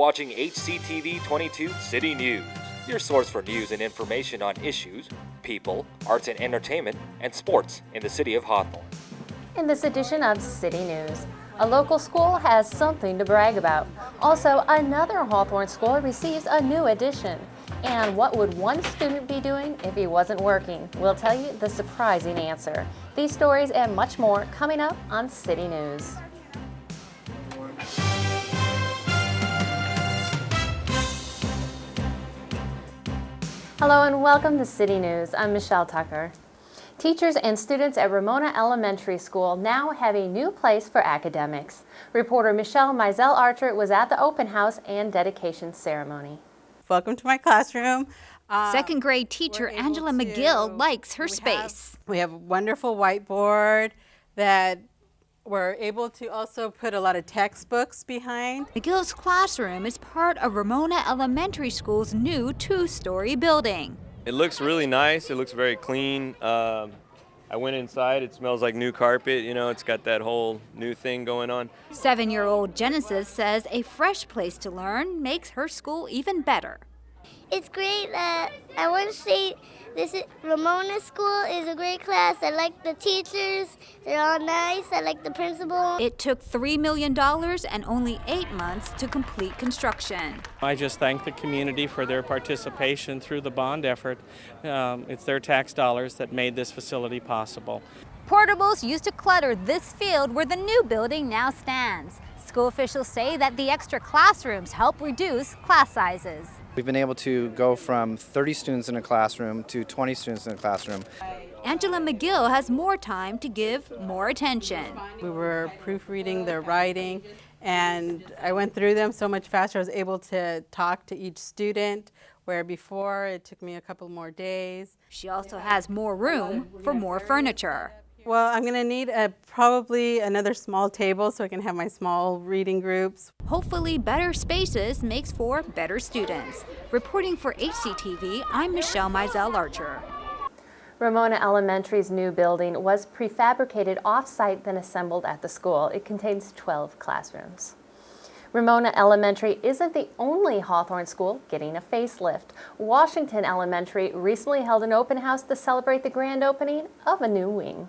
watching HCTV 22 City News, your source for news and information on issues, people, arts and entertainment, and sports in the city of Hawthorne. In this edition of City News, a local school has something to brag about. Also, another Hawthorne school receives a new addition. And what would one student be doing if he wasn't working? We'll tell you the surprising answer. These stories and much more coming up on City News. Hello and welcome to City News. I'm Michelle Tucker. Teachers and students at Ramona Elementary School now have a new place for academics. Reporter Michelle Mizell Archer was at the open house and dedication ceremony. Welcome to my classroom. Second grade teacher Angela McGill likes her space. We have a wonderful whiteboard that we're able to also put a lot of textbooks behind. McGill's classroom is part of Ramona Elementary School's new two-story building. It looks really nice. It looks very clean. I went inside. It smells like new carpet. You know, it's got that whole new thing going on. 7-year-old Genesis says a fresh place to learn makes her school even better. It's great. I want to say Ramona School is a great class. I like the teachers. They're all nice. I like the principal. It took $3 million and only 8 months to complete construction. I just thank the community for their participation through the bond effort. It's their tax dollars that made this facility possible. Portables used to clutter this field where the new building now stands. School officials say that the extra classrooms help reduce class sizes. We've been able to go from 30 students in a classroom to 20 students in a classroom. Angela McGill has more time to give more attention. We were proofreading their writing, and I went through them so much faster. I was able to talk to each student, where before it took me a couple more days. She also has more room for more furniture. Well, I'm going to need probably another small table so I can have my small reading groups. Hopefully better spaces makes for better students. Reporting for HCTV, I'm Michelle Mizell Archer. Ramona Elementary's new building was prefabricated off-site then assembled at the school. It contains 12 classrooms. Ramona Elementary isn't the only Hawthorne school getting a facelift. Washington Elementary recently held an open house to celebrate the grand opening of a new wing.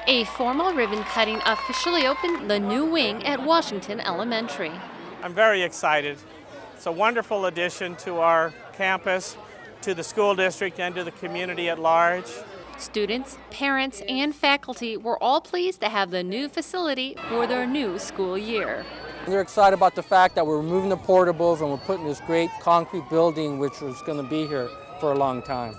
A formal ribbon cutting officially opened the new wing at Washington Elementary. I'm very excited. It's a wonderful addition to our campus, to the school district, and to the community at large. Students, parents, and faculty were all pleased to have the new facility for their new school year. They're excited about the fact that we're removing the portables and we're putting this great concrete building which was going to be here for a long time.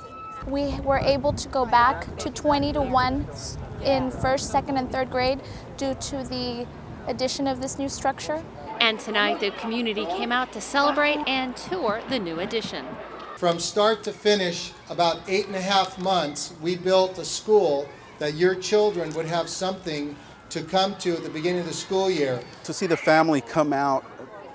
We were able to go back to 20-1 in first, second, and third grade due to the addition of this new structure. And tonight the community came out to celebrate and tour the new addition. From start to finish, about 8.5 months, we built a school that your children would have something to come to at the beginning of the school year. To see the family come out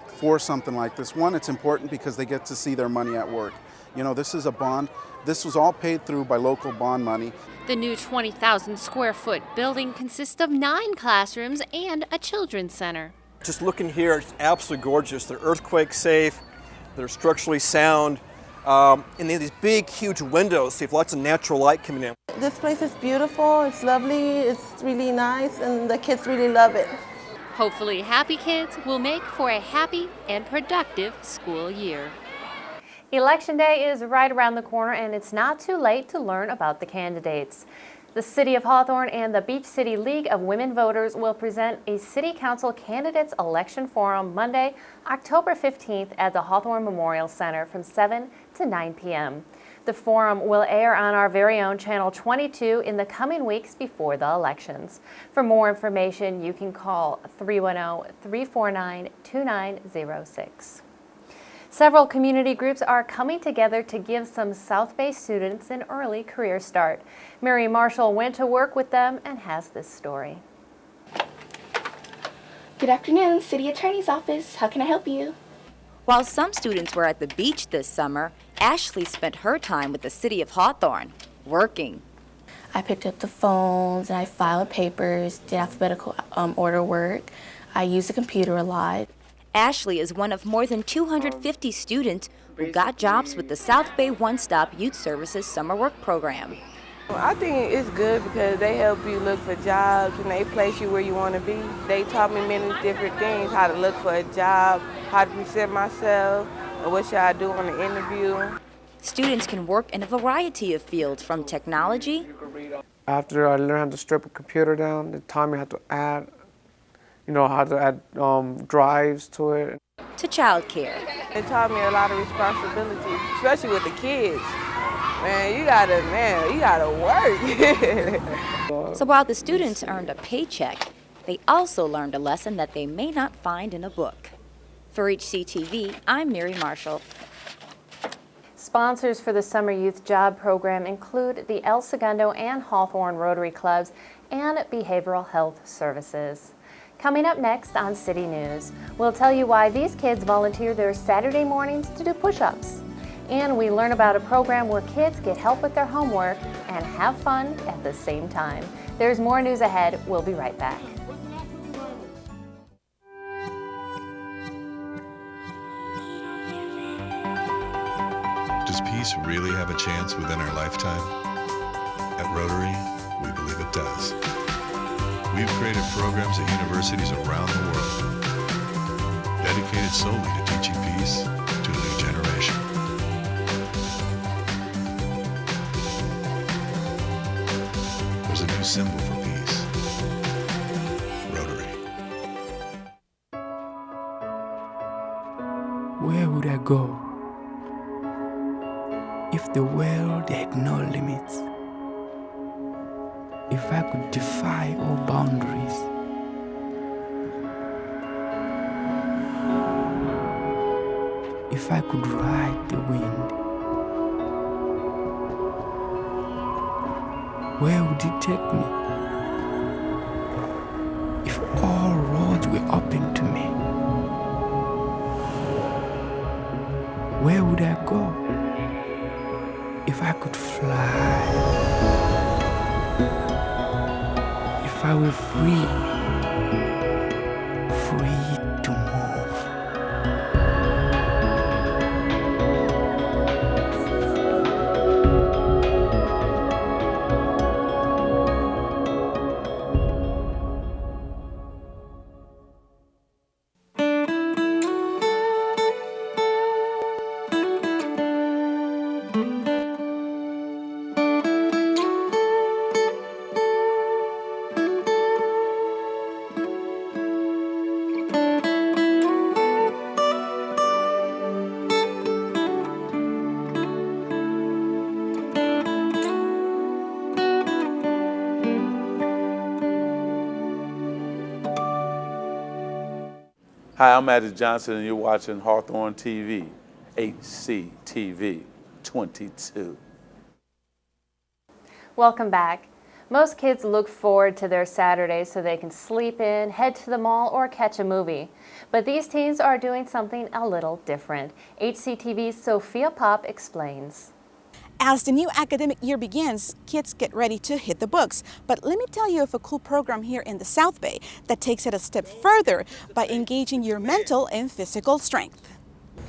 for something like this, one, it's important because they get to see their money at work. You know, this is a bond. This was all paid through by local bond money. The new 20,000 square foot building consists of 9 classrooms and a children's center. Just looking here, it's absolutely gorgeous. They're earthquake safe, they're structurally sound, and they have these big, huge windows, so you have lots of natural light coming in. This place is beautiful, it's lovely, it's really nice, and the kids really love it. Hopefully happy kids will make for a happy and productive school year. Election Day is right around the corner, and it's not too late to learn about the candidates. The City of Hawthorne and the Beach City League of Women Voters will present a City Council Candidates Election Forum Monday, October 15th at the Hawthorne Memorial Center from 7 to 9 p.m. The forum will air on our very own Channel 22 in the coming weeks before the elections. For more information, you can call 310-349-2906. Several community groups are coming together to give some South Bay students an early career start. Mary Marshall went to work with them and has this story. Good afternoon, City Attorney's Office. How can I help you? While some students were at the beach this summer, Ashley spent her time with the City of Hawthorne, working. I picked up the phones and I filed papers, did alphabetical order work. I use the computer a lot. Ashley is one of more than 250 students who got jobs with the South Bay One Stop Youth Services Summer Work Program. I think it's good because they help you look for jobs and they place you where you want to be. They taught me many different things, how to look for a job, how to present myself, and what should I do on the interview. Students can work in a variety of fields, from technology. After I learned how to strip a computer down, they taught me how to add, how to add drives to it. To childcare. It taught me a lot of responsibility, especially with the kids. Man, you gotta work. So while the students earned a paycheck, they also learned a lesson that they may not find in a book. For HCTV, I'm Mary Marshall. Sponsors for the Summer Youth Job Program include the El Segundo and Hawthorne Rotary Clubs and Behavioral Health Services. Coming up next on City News, we'll tell you why these kids volunteer their Saturday mornings to do push-ups. And we learn about a program where kids get help with their homework and have fun at the same time. There's more news ahead. We'll be right back. Does peace really have a chance within our lifetime? At Rotary, we believe it does. We've created programs at universities around the world, dedicated solely to teaching peace to a new generation. There's a new symbol for peace. Rotary. Where would I go if the world had no limits? If I could defy all boundaries? If I could ride the wind? Where would it take me? If all roads were open to me, where would I go? If I could fly, if I were free to move. Hi, I'm Addis Johnson, and you're watching Hawthorne TV, HCTV 22. Welcome back. Most kids look forward to their Saturdays so they can sleep in, head to the mall, or catch a movie. But these teens are doing something a little different. HCTV's Sophia Pop explains. As the new academic year begins, kids get ready to hit the books. But let me tell you of a cool program here in the South Bay that takes it a step further by engaging your mental and physical strength.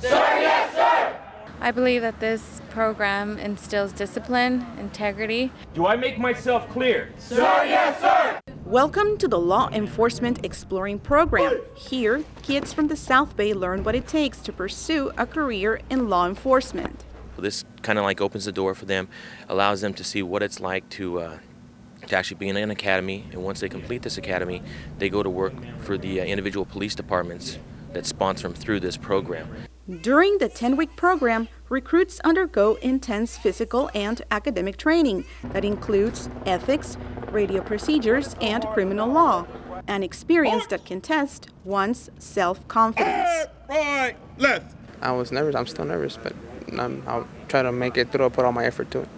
Sir, yes, sir! I believe that this program instills discipline, integrity. Do I make myself clear? Sir, yes, sir! Welcome to the Law Enforcement Exploring Program. Here, kids from the South Bay learn what it takes to pursue a career in law enforcement. This kind of like opens the door for them, allows them to see what it's like to actually be in an academy, and once they complete this academy, they go to work for the individual police departments that sponsor them through this program. During the 10-week program, recruits undergo intense physical and academic training that includes ethics, radio procedures, and criminal law, an experience that can test one's self-confidence. Right, left. I was nervous. I'm still nervous, but I'll try to make it through. I'll put all my effort to it.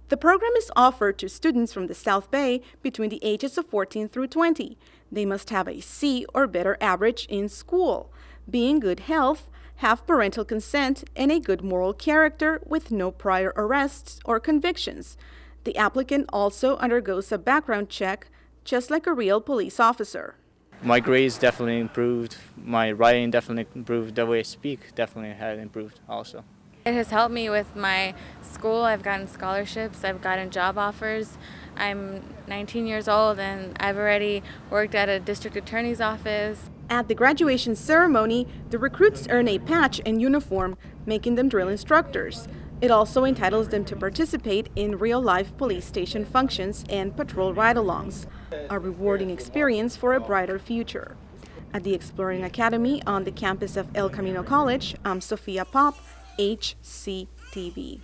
The program is offered to students from the South Bay between the ages of 14 through 20. They must have a C or better average in school, be in good health, have parental consent, and a good moral character with no prior arrests or convictions. The applicant also undergoes a background check, just like a real police officer. My grades definitely improved. My writing definitely improved. The way I speak definitely had improved also. It has helped me with my school. I've gotten scholarships, I've gotten job offers. I'm 19 years old and I've already worked at a district attorney's office. At the graduation ceremony, the recruits earn a patch and uniform, making them drill instructors. It also entitles them to participate in real-life police station functions and patrol ride-alongs, a rewarding experience for a brighter future. At the Exploring Academy on the campus of El Camino College, I'm Sophia Pop, HCTV.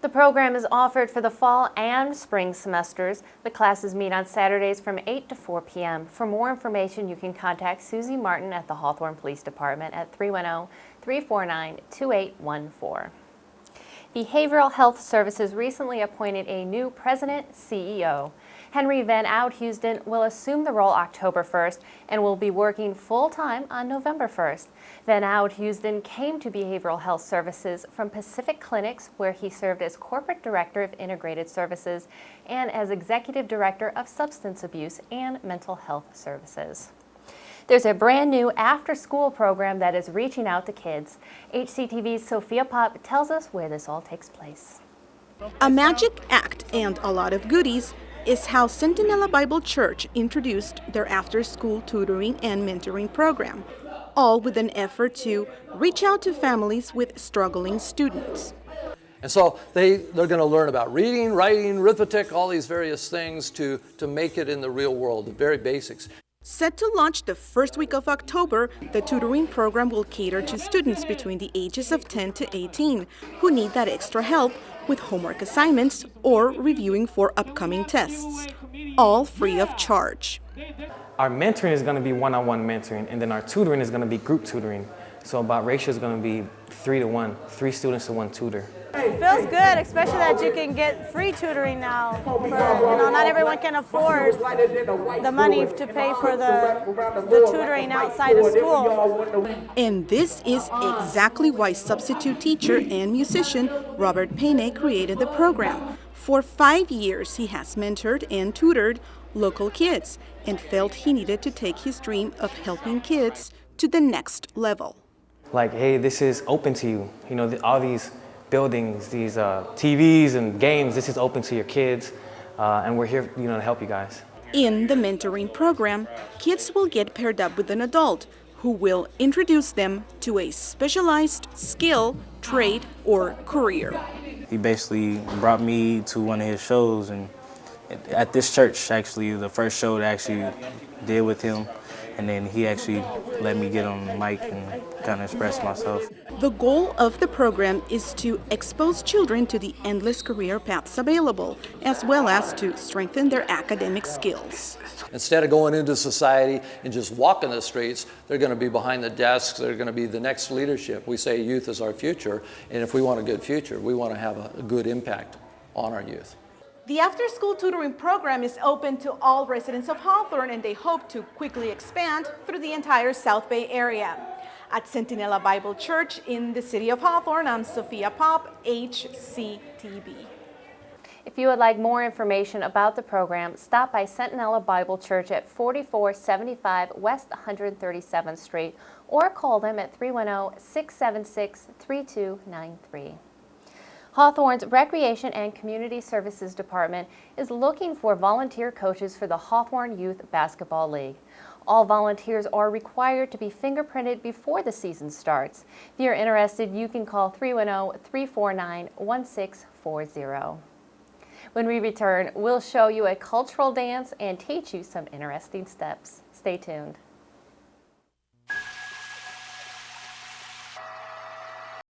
The program is offered for the fall and spring semesters. The classes meet on Saturdays from 8 to 4 p.m. For more information, you can contact Susie Martin at the Hawthorne Police Department at 310-349-2814. Behavioral Health Services recently appointed a new president CEO. Henry Van Oud-Housden will assume the role October 1st and will be working full-time on November 1st. Van Oud-Housden came to Behavioral Health Services from Pacific Clinics, where he served as Corporate Director of Integrated Services and as Executive Director of Substance Abuse and Mental Health Services. There's a brand new after-school program that is reaching out to kids. HCTV's Sophia Pop tells us where this all takes place. A magic act and a lot of goodies is how Centinela Bible Church introduced their after-school tutoring and mentoring program, all with an effort to reach out to families with struggling students. And so they're going to learn about reading, writing, arithmetic, all these various things to make it in the real world, the very basics. Set to launch the first week of October, the tutoring program will cater to students between the ages of 10 to 18 who need that extra help with homework assignments or reviewing for upcoming tests, all free of charge. Our mentoring is going to be one-on-one mentoring, and then our tutoring is going to be group tutoring. So about ratio is going to be 3 to 1, 3 students to 1 tutor. It feels good, especially that you can get free tutoring now. Not everyone can afford the money to pay for the tutoring outside of school. And this is exactly why substitute teacher and musician Robert Payne created the program. For 5 years, he has mentored and tutored local kids and felt he needed to take his dream of helping kids to the next level. Like, hey, this is open to you. You know, all these buildings, these TVs and games, this is open to your kids, and we're here, to help you guys. In the mentoring program, kids will get paired up with an adult who will introduce them to a specialized skill, trade, or career. He basically brought me to one of his shows, and at this church, actually, the first show that I actually did with him, and then he actually let me get on the mic and kind of express myself. The goal of the program is to expose children to the endless career paths available, as well as to strengthen their academic skills. Instead of going into society and just walking the streets, they're going to be behind the desks, they're going to be the next leadership. We say youth is our future, and if we want a good future, we want to have a good impact on our youth. The after-school tutoring program is open to all residents of Hawthorne, and they hope to quickly expand through the entire South Bay area. At Centinela Bible Church in the city of Hawthorne, I'm Sophia Pop, HCTV. If you would like more information about the program, stop by Centinela Bible Church at 4475 West 137th Street or call them at 310-676-3293. Hawthorne's Recreation and Community Services Department is looking for volunteer coaches for the Hawthorne Youth Basketball League. All volunteers are required to be fingerprinted before the season starts. If you're interested, you can call 310-349-1640. When we return, we'll show you a cultural dance and teach you some interesting steps. Stay tuned.